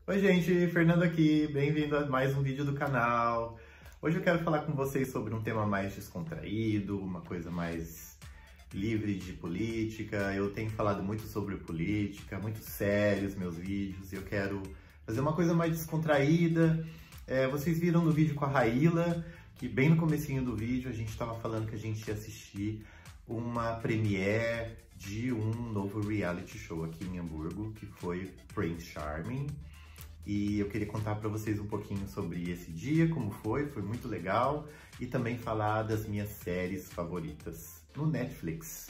Oi gente, Fernando aqui, bem-vindo a mais um vídeo do canal. Hoje eu quero falar com vocês sobre um tema mais descontraído, uma coisa mais livre de política. Eu tenho falado muito sobre política, muito sério os meus vídeos, e eu quero fazer uma coisa mais descontraída. Vocês viram no vídeo com a Raíla, que bem no comecinho do vídeo a gente estava falando que a gente ia assistir uma premiere de um novo reality show aqui em Hamburgo, que foi Prince Charming. E eu queria contar para vocês um pouquinho sobre esse dia, como foi muito legal, e também falar das minhas séries favoritas no Netflix.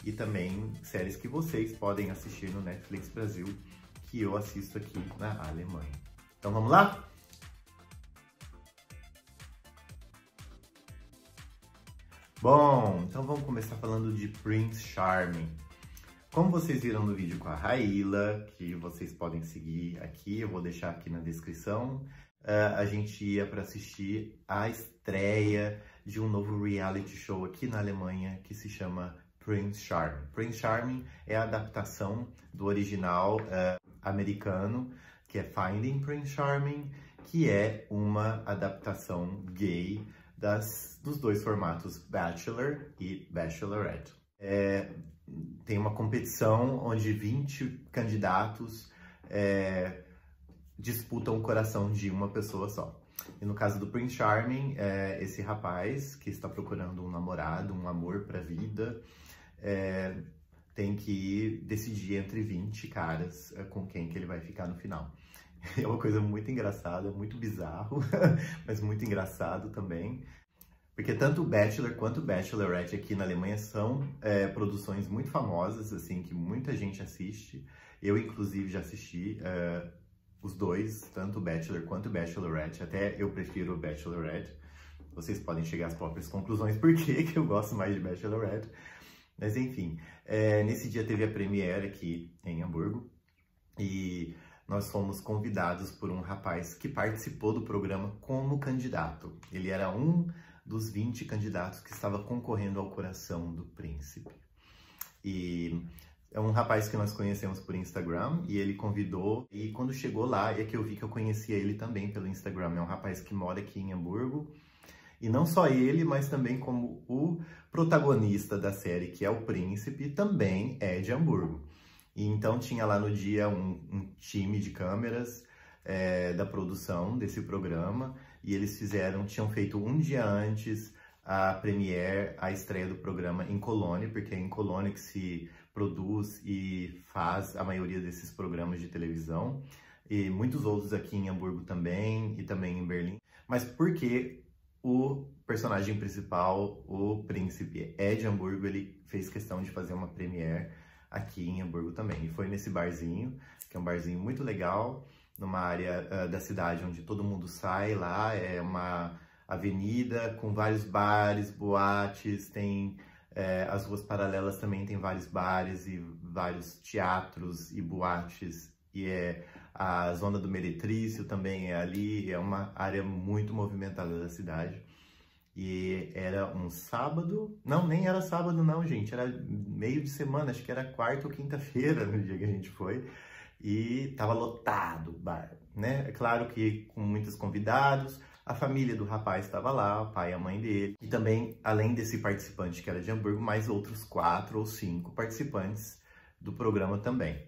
E também séries que vocês podem assistir no Netflix Brasil, que eu assisto aqui na Alemanha. Então vamos lá? Bom, então vamos começar falando de Prince Charming. Como vocês viram no vídeo com a Raíla, que vocês podem seguir aqui, eu vou deixar aqui na descrição, a gente ia para assistir a estreia de um novo reality show aqui na Alemanha que se chama Prince Charming. Prince Charming é a adaptação do original americano, que é Finding Prince Charming, que é uma adaptação gay dos dois formatos Bachelor e Bachelorette. Tem uma competição onde 20 candidatos disputam o coração de uma pessoa só. E no caso do Prince Charming, esse rapaz que está procurando um namorado, um amor para a vida, tem que decidir entre 20 caras com quem que ele vai ficar no final. É uma coisa muito engraçada, muito bizarro, mas muito engraçado também. Porque tanto o Bachelor quanto o Bachelorette aqui na Alemanha são produções muito famosas, assim, que muita gente assiste. Eu, inclusive, já assisti os dois, tanto o Bachelor quanto o Bachelorette. Até eu prefiro o Bachelorette. Vocês podem chegar às próprias conclusões por que eu gosto mais de Bachelorette. Mas, enfim, nesse dia teve a premiere aqui em Hamburgo. E nós fomos convidados por um rapaz que participou do programa como candidato. Ele era um dos 20 candidatos que estava concorrendo ao coração do príncipe. E é um rapaz que nós conhecemos por Instagram, e ele convidou, e quando chegou lá, é que eu vi que eu conhecia ele também pelo Instagram. É um rapaz que mora aqui em Hamburgo, e não só ele, mas também como o protagonista da série, que é o príncipe, também é de Hamburgo. E então tinha lá no dia um time de câmeras da produção desse programa, e eles tinham feito um dia antes a premiere, a estreia do programa em Colônia, porque é em Colônia que se produz e faz a maioria desses programas de televisão, e muitos outros aqui em Hamburgo também, e também em Berlim. Mas porque o personagem principal, o príncipe, é de Hamburgo, ele fez questão de fazer uma premiere aqui em Hamburgo também. E foi nesse barzinho, que é um barzinho muito legal, numa área da cidade onde todo mundo sai lá. É uma avenida com vários bares, boates, tem as ruas paralelas também tem vários bares e vários teatros e boates, e a zona do Meretrício também é ali. É uma área muito movimentada da cidade. E era um sábado, não, nem era sábado não, gente, era meio de semana, acho que era quarta ou quinta-feira no dia que a gente foi, e tava lotado o bar, né? É claro que com muitos convidados, a família do rapaz estava lá, o pai e a mãe dele, e também, além desse participante que era de Hamburgo, mais outros 4 ou 5 participantes do programa também.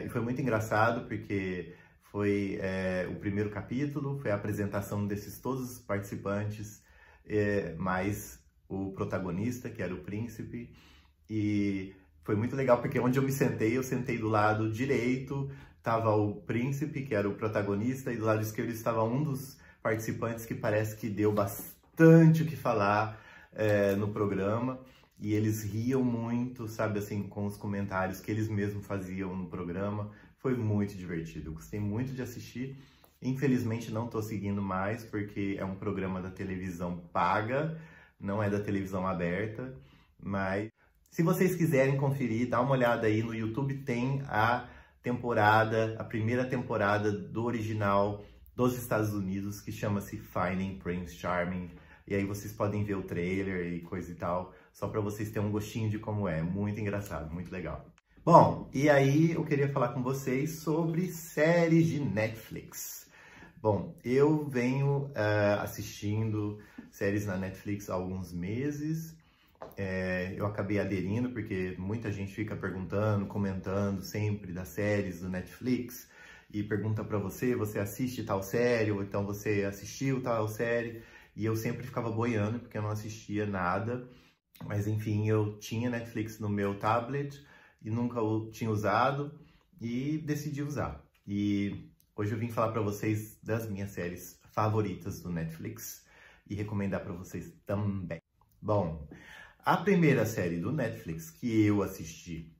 E foi muito engraçado porque foi o primeiro capítulo, foi a apresentação todos os participantes, mais o protagonista, que era o príncipe, e foi muito legal porque onde eu sentei do lado direito, estava o príncipe, que era o protagonista, e do lado esquerdo estava um dos participantes que parece que deu bastante o que falar no programa, e eles riam muito, sabe, assim, com os comentários que eles mesmos faziam no programa. Foi muito divertido, eu gostei muito de assistir. Infelizmente não estou seguindo mais, porque é um programa da televisão paga, não é da televisão aberta, mas se vocês quiserem conferir, dá uma olhada aí no YouTube, tem a primeira temporada do original dos Estados Unidos, que chama-se Finding Prince Charming, e aí vocês podem ver o trailer e coisa e tal, só para vocês terem um gostinho de como é. Muito engraçado, muito legal. Bom, e aí eu queria falar com vocês sobre séries de Netflix. Bom, eu venho assistindo séries na Netflix há alguns meses. Eu acabei aderindo porque muita gente fica perguntando, comentando sempre das séries do Netflix e pergunta pra você assiste tal série, ou então você assistiu tal série, e eu sempre ficava boiando porque eu não assistia nada, mas enfim, eu tinha Netflix no meu tablet e nunca o tinha usado e decidi usar. E hoje eu vim falar pra vocês das minhas séries favoritas do Netflix e recomendar pra vocês também. Bom, a primeira série do Netflix que eu assisti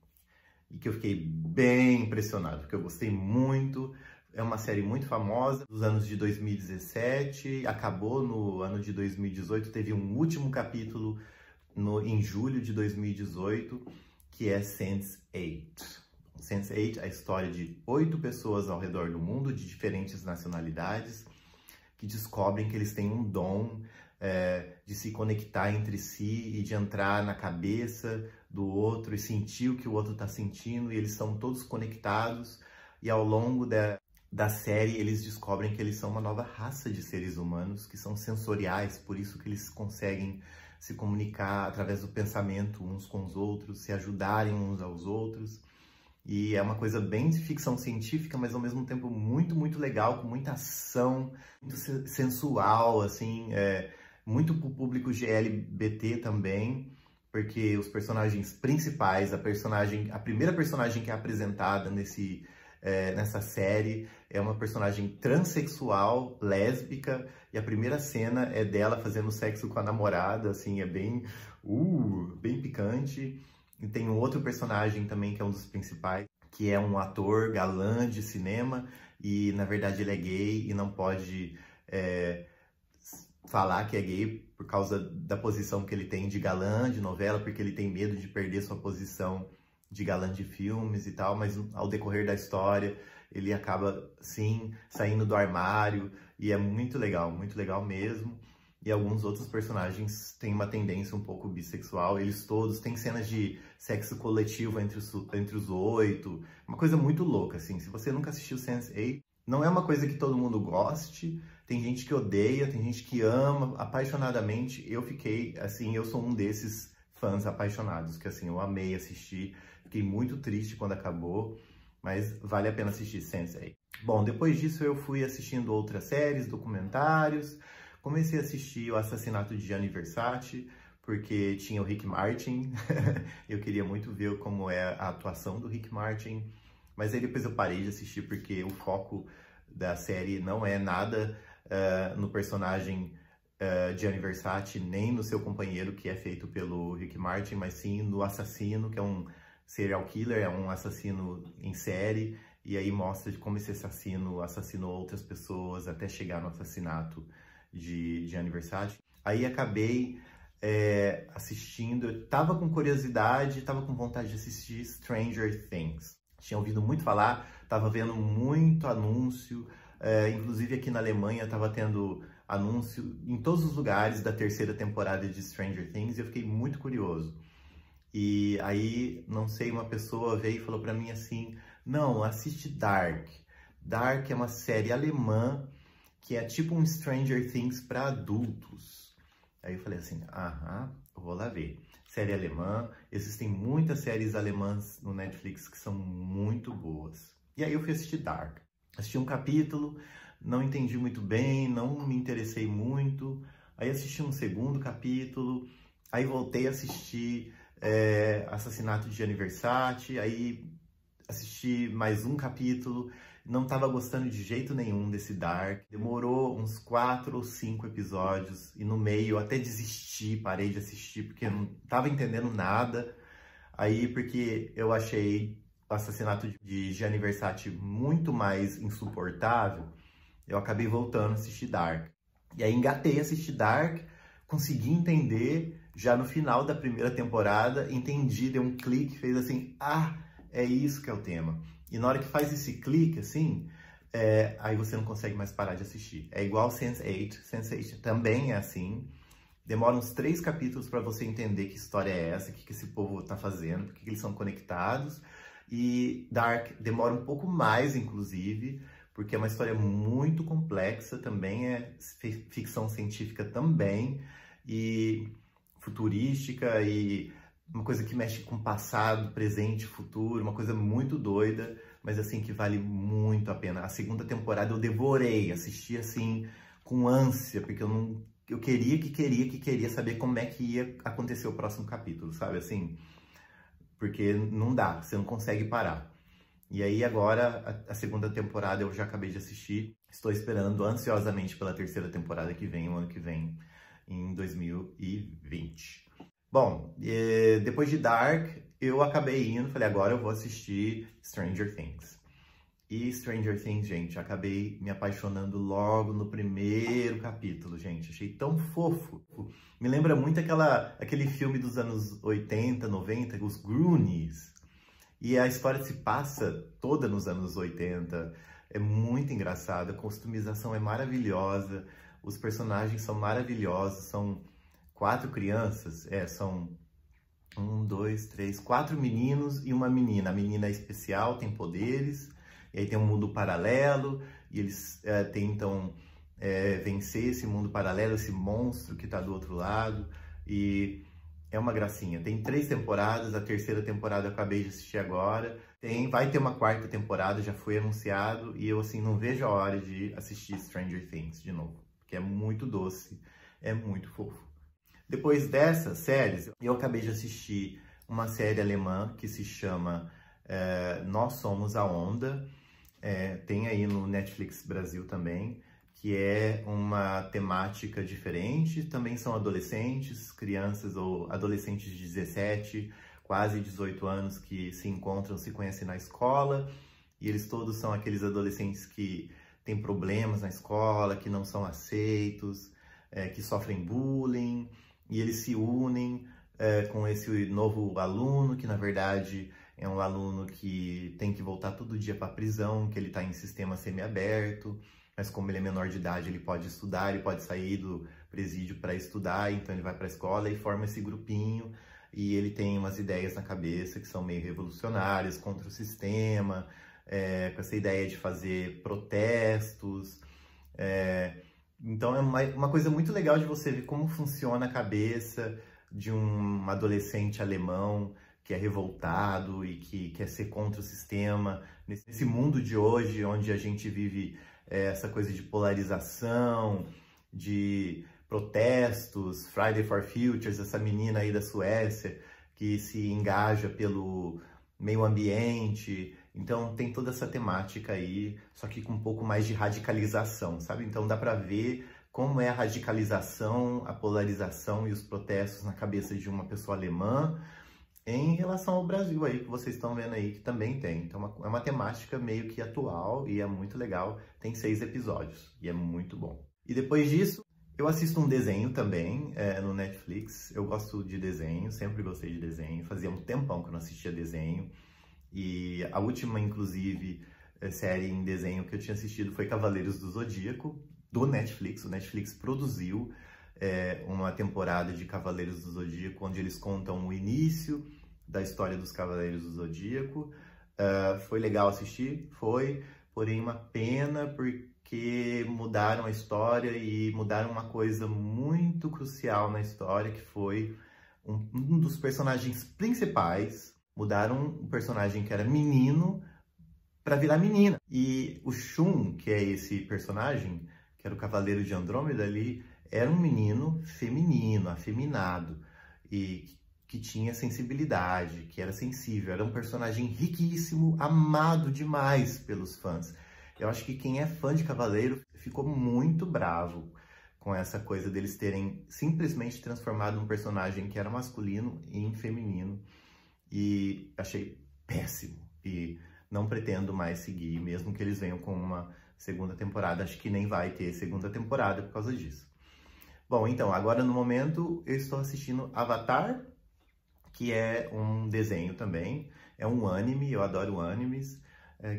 e que eu fiquei bem impressionado, porque eu gostei muito, é uma série muito famosa, dos anos de 2017, acabou no ano de 2018, teve um último capítulo em julho de 2018, que é Sense8. Sense8 é a história de 8 pessoas ao redor do mundo, de diferentes nacionalidades, que descobrem que eles têm um dom de se conectar entre si e de entrar na cabeça do outro e sentir o que o outro está sentindo, e eles são todos conectados, e ao longo da série eles descobrem que eles são uma nova raça de seres humanos que são sensoriais, por isso que eles conseguem se comunicar através do pensamento uns com os outros, se ajudarem uns aos outros. E é uma coisa bem de ficção científica, mas ao mesmo tempo muito, muito legal, com muita ação, muito sensual, assim, muito pro público LGBT também, porque os personagens principais, a primeira personagem que é apresentada nessa série é uma personagem transexual, lésbica, e a primeira cena é dela fazendo sexo com a namorada, assim, é bem picante. E tem um outro personagem também que é um dos principais, que é um ator galã de cinema, e na verdade ele é gay e não pode falar que é gay por causa da posição que ele tem de galã de novela, porque ele tem medo de perder sua posição de galã de filmes e tal, mas ao decorrer da história ele acaba, sim, saindo do armário, e é muito legal mesmo. E alguns outros personagens têm uma tendência um pouco bissexual, eles todos têm cenas de sexo coletivo entre os 8, uma coisa muito louca, assim. Se você nunca assistiu Sense8, não é uma coisa que todo mundo goste, tem gente que odeia, tem gente que ama apaixonadamente. Eu fiquei, assim, eu sou um desses fãs apaixonados, que assim, eu amei assistir, fiquei muito triste quando acabou, mas vale a pena assistir Sense8. Bom, depois disso eu fui assistindo outras séries, documentários, comecei a assistir O Assassinato de Gianni Versace, porque tinha o Rick Martin, eu queria muito ver como é a atuação do Rick Martin, mas aí depois eu parei de assistir porque o foco da série não é nada no personagem Gianni Versace, nem no seu companheiro, que é feito pelo Rick Martin, mas sim no assassino, que é um serial killer, é um assassino em série, e aí mostra de como esse assassino assassinou outras pessoas até chegar no assassinato de Gianni Versace. Aí acabei assistindo, eu tava com curiosidade, tava com vontade de assistir Stranger Things. Tinha ouvido muito falar, tava vendo muito anúncio, inclusive aqui na Alemanha tava tendo anúncio em todos os lugares da terceira temporada de Stranger Things, e eu fiquei muito curioso. E aí, não sei, uma pessoa veio e falou pra mim assim, não, assiste Dark. Dark é uma série alemã que é tipo um Stranger Things para adultos. Aí eu falei assim, eu vou lá ver. Série alemã, existem muitas séries alemãs no Netflix que são muito boas. E aí eu fui assistir Dark. Assisti um capítulo, não entendi muito bem, não me interessei muito. Aí assisti um segundo capítulo, aí voltei a assistir Assassinato de Gianni Versace, aí assisti mais um capítulo, não estava gostando de jeito nenhum desse Dark. Demorou uns 4 ou 5 episódios e no meio eu até desisti, parei de assistir porque eu não estava entendendo nada. Aí porque eu achei o Assassinato de Gianni Versace muito mais insuportável, eu acabei voltando a assistir Dark. E aí engatei a assistir Dark, consegui entender já no final da primeira temporada, entendi, deu um clique, fez assim, é isso que é o tema. E na hora que faz esse clique, assim, aí você não consegue mais parar de assistir. É igual Sense8. Sense8 também é assim. Demora uns 3 capítulos para você entender que história é essa, o que esse povo tá fazendo, por que eles são conectados. E Dark demora um pouco mais, inclusive, porque é uma história muito complexa, também é ficção científica também, e futurística, e uma coisa que mexe com passado, presente, futuro, uma coisa muito doida, mas assim, que vale muito a pena. A segunda temporada eu devorei, assisti assim, com ânsia, porque eu queria saber como é que ia acontecer o próximo capítulo, sabe, assim, porque não dá, você não consegue parar. E aí agora, a segunda temporada eu já acabei de assistir, estou esperando ansiosamente pela terceira temporada que vem, o ano que vem, em 2020. Bom, depois de Dark, eu acabei indo, falei, agora eu vou assistir Stranger Things. E Stranger Things, gente, acabei me apaixonando logo no primeiro capítulo, gente. Achei tão fofo. Me lembra muito aquele filme dos anos 80, 90, os Goonies. E a história se passa toda nos anos 80. É muito engraçada, a customização é maravilhosa, os personagens são maravilhosos, são 4 crianças, são 4 meninos e uma menina. A menina é especial, tem poderes, e aí tem um mundo paralelo, e eles tentam vencer esse mundo paralelo, esse monstro que está do outro lado, e é uma gracinha. Tem 3 temporadas, a terceira temporada eu acabei de assistir agora, vai ter uma 4ª temporada, já foi anunciado, e eu assim não vejo a hora de assistir Stranger Things de novo, porque é muito doce, é muito fofo. Depois dessas séries, eu acabei de assistir uma série alemã que se chama Nós Somos a Onda. Tem aí no Netflix Brasil também, que é uma temática diferente. Também são adolescentes, crianças ou adolescentes de 17, quase 18 anos que se encontram, se conhecem na escola. E eles todos são aqueles adolescentes que têm problemas na escola, que não são aceitos, que sofrem bullying. E eles se unem com esse novo aluno, que na verdade é um aluno que tem que voltar todo dia para a prisão, que ele está em sistema semiaberto, mas como ele é menor de idade, ele pode estudar, ele pode sair do presídio para estudar, então ele vai para a escola e forma esse grupinho, e ele tem umas ideias na cabeça que são meio revolucionárias contra o sistema, com essa ideia de fazer protestos, então é uma coisa muito legal de você ver como funciona a cabeça de um adolescente alemão que é revoltado e que quer ser contra o sistema. Nesse mundo de hoje, onde a gente vive essa coisa de polarização, de protestos, Friday for Futures, essa menina aí da Suécia que se engaja pelo meio ambiente. Então tem toda essa temática aí, só que com um pouco mais de radicalização, sabe? Então dá pra ver como é a radicalização, a polarização e os protestos na cabeça de uma pessoa alemã em relação ao Brasil aí, que vocês estão vendo aí, que também tem. Então é uma temática meio que atual e é muito legal. Tem 6 episódios e é muito bom. E depois disso, eu assisto um desenho também no Netflix. Eu gosto de desenho, sempre gostei de desenho. Fazia um tempão que eu não assistia desenho. E a última, inclusive, série em desenho que eu tinha assistido foi Cavaleiros do Zodíaco, do Netflix. O Netflix produziu uma temporada de Cavaleiros do Zodíaco, onde eles contam o início da história dos Cavaleiros do Zodíaco. Foi legal assistir? Foi, porém uma pena porque mudaram a história e mudaram uma coisa muito crucial na história, que foi um dos personagens principais. Mudaram um personagem que era menino para virar menina. E o Shun, que é esse personagem, que era o Cavaleiro de Andrômeda ali, era um menino feminino, afeminado, e que tinha sensibilidade, que era sensível. Era um personagem riquíssimo, amado demais pelos fãs. Eu acho que quem é fã de Cavaleiro ficou muito bravo com essa coisa deles terem simplesmente transformado um personagem que era masculino em feminino. E achei péssimo. E não pretendo mais seguir, mesmo que eles venham com uma segunda temporada. Acho que nem vai ter segunda temporada por causa disso. Bom, então, agora no momento eu estou assistindo Avatar, que é um desenho também. É um anime, eu adoro animes,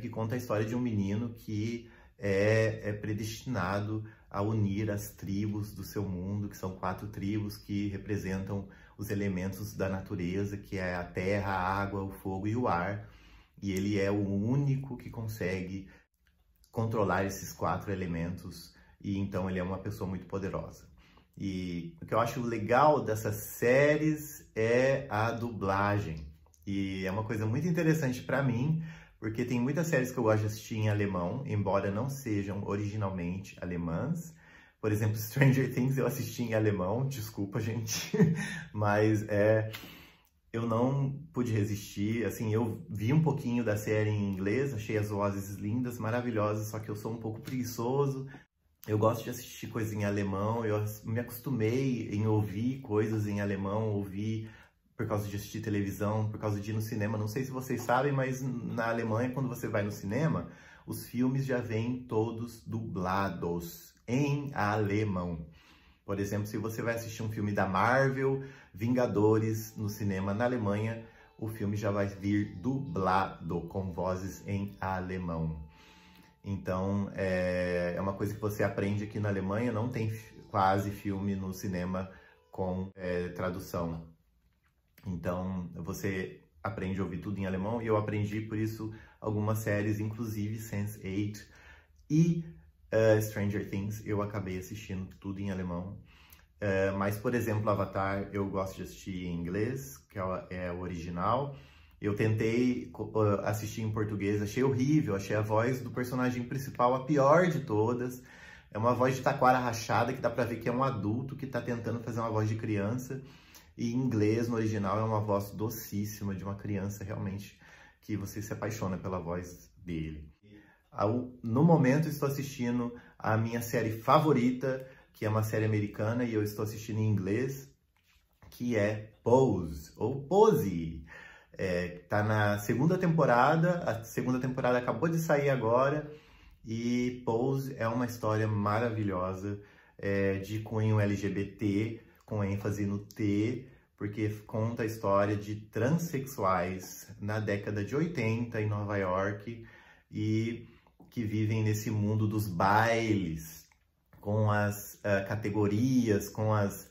que conta a história de um menino que é predestinado a unir as tribos do seu mundo, que são 4 tribos que representam os elementos da natureza, que é a terra, a água, o fogo e o ar. e ele é o único que consegue controlar esses 4 elementos, e então ele é uma pessoa muito poderosa. E o que eu acho legal dessas séries é a dublagem, e é uma coisa muito interessante para mim, porque tem muitas séries que eu gosto de assistir em alemão, embora não sejam originalmente alemãs. Por exemplo, Stranger Things eu assisti em alemão, desculpa, gente, mas eu não pude resistir. Assim, eu vi um pouquinho da série em inglês, achei as vozes lindas, maravilhosas, só que eu sou um pouco preguiçoso. Eu gosto de assistir coisas em alemão, eu me acostumei em ouvir coisas em alemão, ouvir por causa de assistir televisão, por causa de ir no cinema. Não sei se vocês sabem, mas na Alemanha, quando você vai no cinema, os filmes já vêm todos dublados em alemão. Por exemplo, se você vai assistir um filme da Marvel, Vingadores, no cinema na Alemanha, o filme já vai vir dublado, com vozes em alemão. Então, é uma coisa que você aprende aqui na Alemanha, não tem quase filme no cinema com tradução. Então, você aprende a ouvir tudo em alemão, e eu aprendi, por isso, algumas séries, inclusive Sense8 e Stranger Things, eu acabei assistindo tudo em alemão. Mas, por exemplo, Avatar, eu gosto de assistir em inglês, que é o original. Eu tentei assistir em português, achei horrível, achei a voz do personagem principal a pior de todas. É uma voz de taquara rachada, que dá pra ver que é um adulto que tá tentando fazer uma voz de criança. E em inglês, no original, é uma voz docíssima de uma criança, realmente, que você se apaixona pela voz dele. No momento, estou assistindo a minha série favorita, que é uma série americana, e eu estou assistindo em inglês, que é Pose, ou Pose. Tá na 2ª temporada, a 2ª temporada acabou de sair agora, e Pose é uma história maravilhosa, de cunho LGBT, com ênfase no T, porque conta a história de transexuais na década de 80 em Nova York, e que vivem nesse mundo dos bailes, com as categorias, com as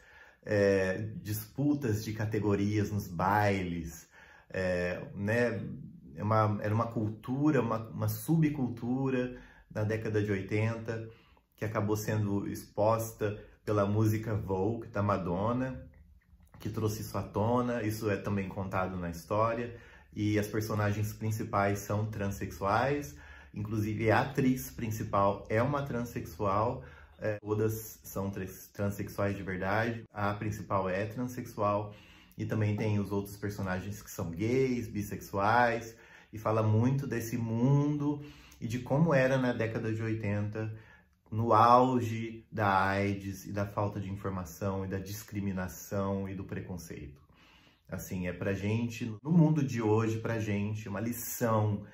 disputas de categorias nos bailes. Né? Era uma cultura, uma subcultura na década de 80, que acabou sendo exposta pela música Vogue, da Madonna, que trouxe isso à tona. Isso é também contado na história, e as personagens principais são transexuais, inclusive a atriz principal é uma transexual, todas são transexuais de verdade, a principal é transexual, e também tem os outros personagens que são gays, bissexuais, e fala muito desse mundo e de como era na década de 80, no auge da AIDS e da falta de informação e da discriminação e do preconceito. Assim, pra gente, no mundo de hoje, pra gente, uma lição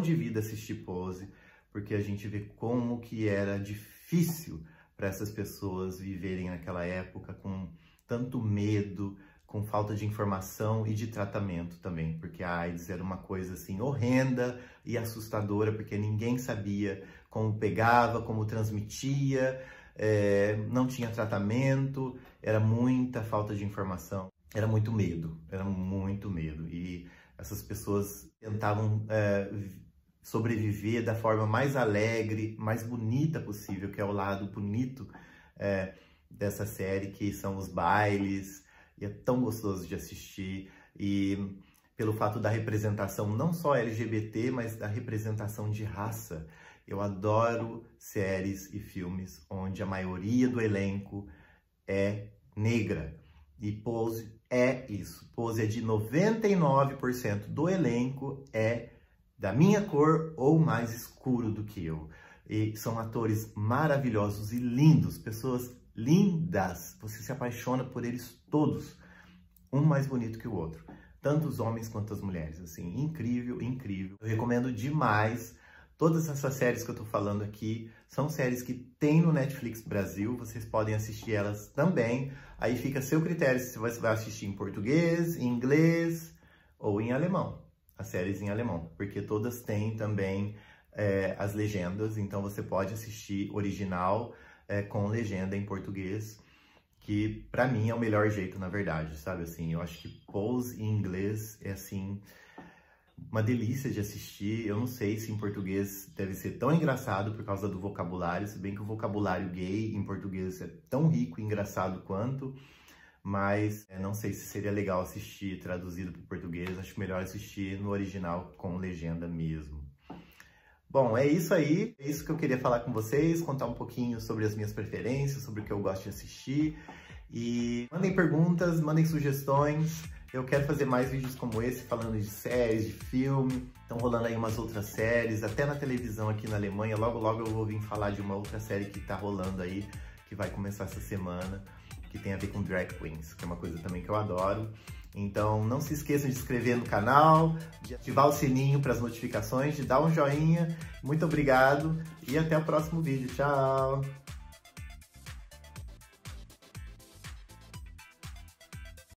de vida assistir Pose, porque a gente vê como que era difícil para essas pessoas viverem naquela época com tanto medo, com falta de informação e de tratamento também, porque a AIDS era uma coisa assim horrenda e assustadora, porque ninguém sabia como pegava, como transmitia, não tinha tratamento, era muita falta de informação, era muito medo, e essas pessoas tentavam sobreviver da forma mais alegre, mais bonita possível, que é o lado bonito dessa série, que são os bailes, e é tão gostoso de assistir, e pelo fato da representação não só LGBT, mas da representação de raça. Eu adoro séries e filmes onde a maioria do elenco é negra, e Pose é isso. Pose é de 99% do elenco da minha cor ou mais escuro do que eu. E são atores maravilhosos e lindos, pessoas lindas. Você se apaixona por eles todos, um mais bonito que o outro. Tanto os homens quanto as mulheres, assim, incrível, incrível. Eu recomendo demais. Todas essas séries que eu tô falando aqui são séries que tem no Netflix Brasil, vocês podem assistir elas também. Aí fica a seu critério se você vai assistir em português, em inglês ou em alemão. As séries em alemão, porque todas têm também as legendas, então você pode assistir original com legenda em português, que pra mim é o melhor jeito, na verdade, sabe assim? Eu acho que Pose em inglês é assim uma delícia de assistir. Eu não sei se em português deve ser tão engraçado por causa do vocabulário, se bem que o vocabulário gay em português é tão rico e engraçado quanto, mas não sei se seria legal assistir traduzido para o português. Acho melhor assistir no original com legenda mesmo. Bom, é isso aí. É isso que eu queria falar com vocês, contar um pouquinho sobre as minhas preferências, sobre o que eu gosto de assistir. E mandem perguntas, mandem sugestões. Eu quero fazer mais vídeos como esse, falando de séries, de filme. Estão rolando aí umas outras séries, até na televisão aqui na Alemanha. Logo, logo eu vou vir falar de uma outra série que tá rolando aí, que vai começar essa semana, que tem a ver com drag queens, que é uma coisa também que eu adoro. Então não se esqueçam de se inscrever no canal, de ativar o sininho para as notificações, de dar um joinha. Muito obrigado e até o próximo vídeo. Tchau!